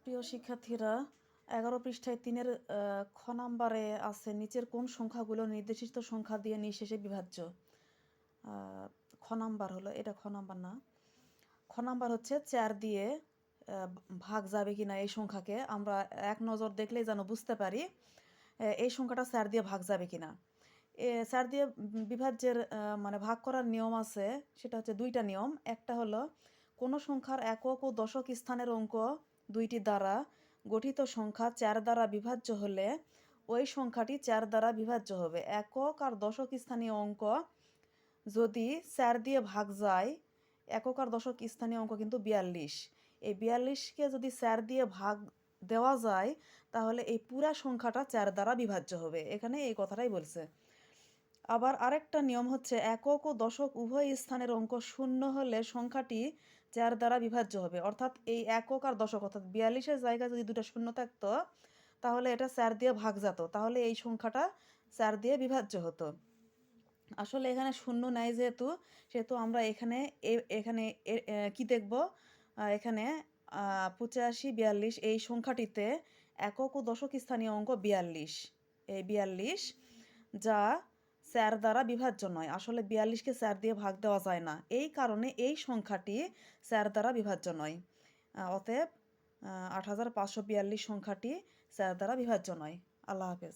প্রিয় শিক্ষার্থীরা, 11 পৃষ্ঠায় 3-এর খ নাম্বারে আছে নিচের কোন সংখ্যাগুলো নির্দেশিত সংখ্যা দিয়ে নিঃশেষে বিভাজ্য। খ নাম্বার হলো এটা, খ নাম্বার না, খ নাম্বার হচ্ছে 4 দিয়ে ভাগ যাবে কিনা এই সংখ্যাকে আমরা এক নজর দেখলেই যেন বুঝতে পারি এই সংখ্যাটা 4 দিয়ে ভাগ যাবে কিনা। 4 দিয়ে বিভাজ্যের মানে ভাগ করার নিয়ম আছে, সেটা হচ্ছে 2টা নিয়ম। একটা হলো কোনো সংখ্যার একক ও দশক স্থানের অঙ্ক দুইটি দ্বারা গঠিত সংখ্যা 4 দ্বারা বিভাজ্য হলে ওই সংখ্যাটি 4 দ্বারা বিভাজ্য হবে। একক আর দশক স্থানীয় অঙ্ক যদি 4 দিয়ে ভাগ যায়, একক আর দশক স্থানীয় অঙ্ক কিন্তু 42, এই 42কে যদি 4 দিয়ে ভাগ দেওয়া যায় তাহলে এই পুরা সংখ্যাটা 4 দ্বারা বিভাজ্য হবে। এখানে এই কথাটাই বলছে। আবার আরেকটা নিয়ম হচ্ছে একক ও দশক উভয় স্থানের অঙ্ক শূন্য হলে সংখ্যাটি 4 দ্বারা বিভাজ্য হবে। অর্থাৎ এই একক আর দশক, অর্থাৎ 42-এর জায়গায় যদি দুটো শূন্য থাকতো তাহলে এটা 4 দিয়ে ভাগ যেত, তাহলে এই সংখ্যাটা 4 দিয়ে বিভাজ্য হতো। আসলে এখানে শূন্য নাই যেহেতু, সেহেতু আমরা এখানে এখানে কি দেখব, এখানে 85, 42 এই সংখ্যাটিতে একক ও দশক স্থানীয় অঙ্ক 42, এই 42 যা 4 দ্বারা বিভাজ্য নয়। আসলে 42কে 4 দিয়ে ভাগ দেওয়া যায় না, এই কারণে এই সংখ্যাটি 4 দ্বারা বিভাজ্য নয়। অতএব 8542 সংখ্যাটি 4 দ্বারা বিভাজ্য নয়। আল্লাহ হাফেজ।